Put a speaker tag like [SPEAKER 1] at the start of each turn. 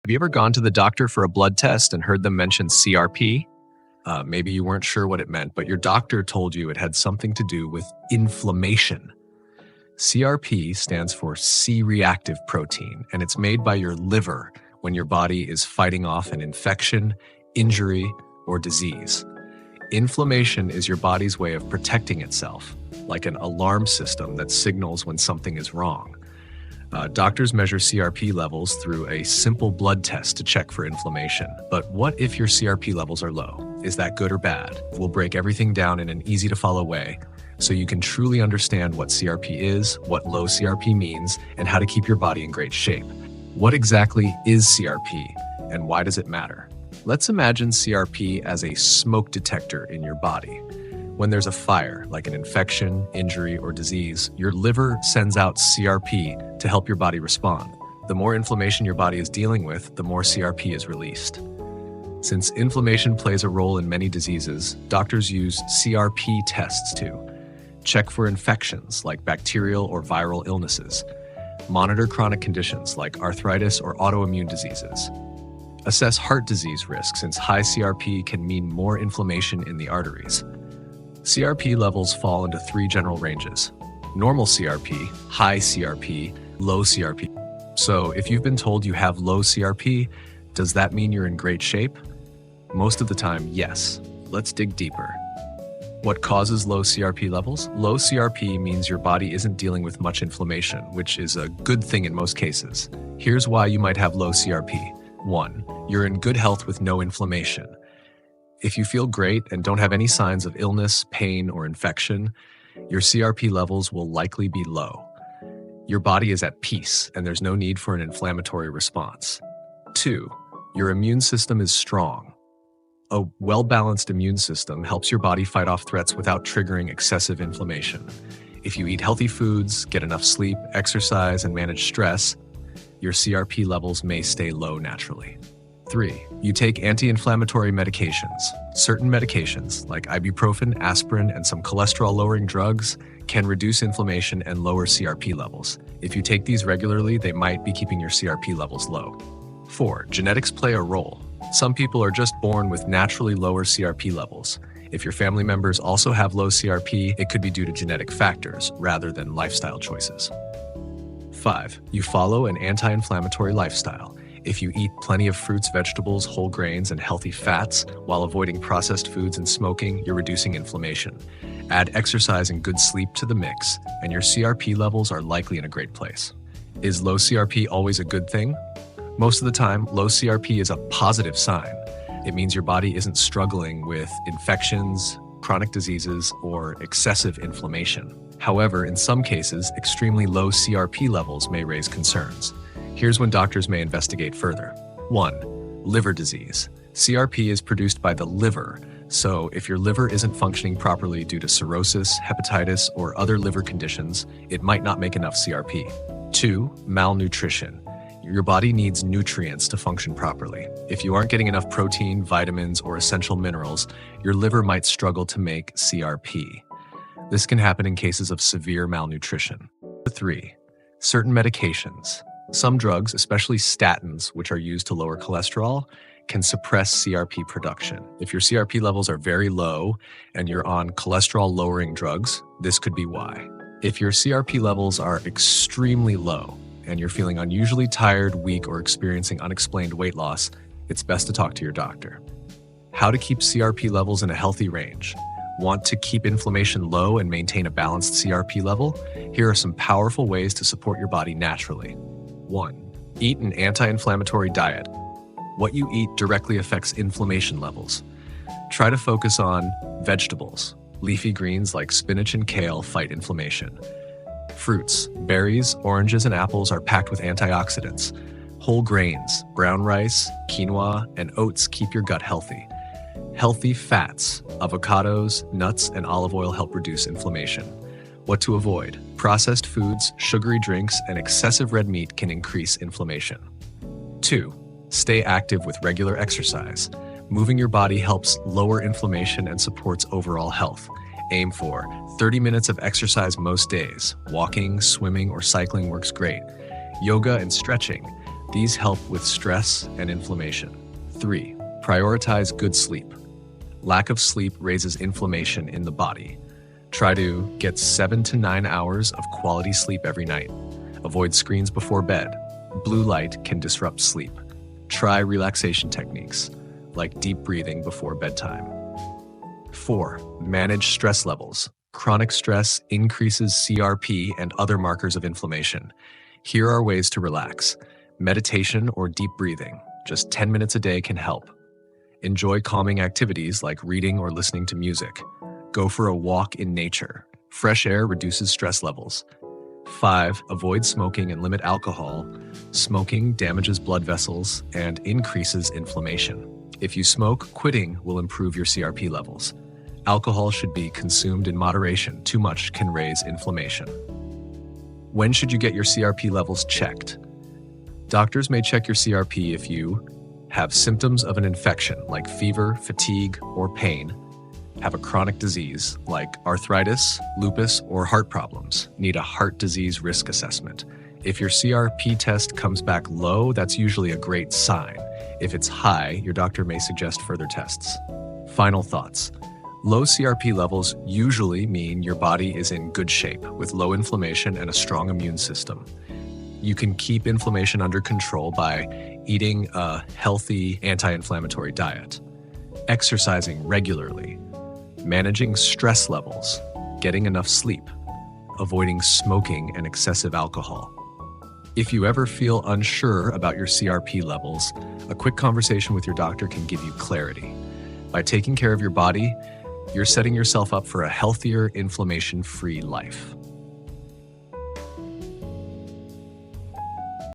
[SPEAKER 1] Have you ever gone to the doctor for a blood test and heard them mention CRP? Maybe you weren't sure what it meant, but your doctor told you it had something to do with inflammation. CRP stands for C-reactive protein, and it's made by your liver when your body is fighting off an infection, injury, or disease. Inflammation is your body's way of protecting itself, like an alarm system that signals when something is wrong. Doctors measure CRP levels through a simple blood test to check for inflammation. But what if your CRP levels are low? Is that good or bad? We'll break everything down in an easy-to-follow way so you can truly understand what CRP is, what low CRP means, and how to keep your body in great shape. What exactly is CRP, and why does it matter? Let's imagine CRP as a smoke detector in your body. When there's a fire, like an infection, injury, or disease, your liver sends out CRP to help your body respond. The more inflammation your body is dealing with, the more CRP is released. Since inflammation plays a role in many diseases, doctors use CRP tests to check for infections like bacterial or viral illnesses, monitor chronic conditions like arthritis or autoimmune diseases, assess heart disease risk since high CRP can mean more inflammation in the arteries. CRP levels fall into three general ranges: normal CRP, high CRP, low CRP. So if you've been told you have low CRP, does that mean you're in great shape? Most of the time, yes. Let's dig deeper. What causes low CRP levels? Low CRP means your body isn't dealing with much inflammation, which is a good thing in most cases. Here's why you might have low CRP. 1. You're in good health with no inflammation. If you feel great and don't have any signs of illness, pain, or infection, your CRP levels will likely be low. Your body is at peace, and there's no need for an inflammatory response. 2. Your immune system is strong. A well-balanced immune system helps your body fight off threats without triggering excessive inflammation. If you eat healthy foods, get enough sleep, exercise, and manage stress, your CRP levels may stay low naturally. 3. You take anti-inflammatory medications. Certain medications, like ibuprofen, aspirin, and some cholesterol-lowering drugs, can reduce inflammation and lower CRP levels. If you take these regularly, they might be keeping your CRP levels low. 4. Genetics play a role. Some people are just born with naturally lower CRP levels. If your family members also have low CRP, it could be due to genetic factors rather than lifestyle choices. 5. You follow an anti-inflammatory lifestyle. If you eat plenty of fruits, vegetables, whole grains, and healthy fats while avoiding processed foods and smoking, you're reducing inflammation. Add exercise and good sleep to the mix, and your CRP levels are likely in a great place. Is low CRP always a good thing? Most of the time, low CRP is a positive sign. It means your body isn't struggling with infections, chronic diseases, or excessive inflammation. However, in some cases, extremely low CRP levels may raise concerns. Here's when doctors may investigate further. 1. Liver disease. CRP is produced by the liver, so if your liver isn't functioning properly due to cirrhosis, hepatitis, or other liver conditions, it might not make enough CRP. 2. Malnutrition. Your body needs nutrients to function properly. If you aren't getting enough protein, vitamins, or essential minerals, your liver might struggle to make CRP. This can happen in cases of severe malnutrition. 3. Certain medications. Some drugs, especially statins, which are used to lower cholesterol, can suppress CRP production. If your CRP levels are very low and you're on cholesterol-lowering drugs, this could be why. If your CRP levels are extremely low and you're feeling unusually tired, weak, or experiencing unexplained weight loss, it's best to talk to your doctor. How to keep CRP levels in a healthy range. Want to keep inflammation low and maintain a balanced CRP level? Here are some powerful ways to support your body naturally. 1. Eat an anti-inflammatory diet. What you eat directly affects inflammation levels. Try to focus on vegetables. Leafy greens like spinach and kale fight inflammation. Fruits, berries, oranges, and apples are packed with antioxidants. Whole grains, brown rice, quinoa, and oats keep your gut healthy. Healthy fats, avocados, nuts, and olive oil help reduce inflammation. What to avoid? Processed foods, sugary drinks, and excessive red meat can increase inflammation. 2. Stay active with regular exercise. Moving your body helps lower inflammation and supports overall health. Aim for 30 minutes of exercise most days. Walking, swimming, or cycling works great. Yoga and stretching These help with stress and inflammation. 3. Prioritize good sleep. Lack of sleep raises inflammation in the body. Try to get 7 to 9 hours of quality sleep every night. Avoid screens before bed. Blue light can disrupt sleep. Try relaxation techniques, like deep breathing before bedtime. 4. Manage stress levels. Chronic stress increases CRP and other markers of inflammation. Here are ways to relax. Meditation or deep breathing. Just 10 minutes a day can help. Enjoy calming activities like reading or listening to music. Go for a walk in nature. Fresh air reduces stress levels. 5. Avoid smoking and limit alcohol. Smoking damages blood vessels and increases inflammation. If you smoke, quitting will improve your CRP levels. Alcohol should be consumed in moderation. Too much can raise inflammation. When should you get your CRP levels checked? Doctors may check your CRP if you have symptoms of an infection like fever, fatigue, or pain, have a chronic disease like arthritis, lupus, or heart problems, need a heart disease risk assessment. If your CRP test comes back low, that's usually a great sign. If it's high, your doctor may suggest further tests. Final thoughts. Low CRP levels usually mean your body is in good shape with low inflammation and a strong immune system. You can keep inflammation under control by eating a healthy anti-inflammatory diet, exercising regularly, managing stress levels, getting enough sleep, avoiding smoking and excessive alcohol. If you ever feel unsure about your CRP levels, a quick conversation with your doctor can give you clarity. By taking care of your body, you're setting yourself up for a healthier, inflammation-free life.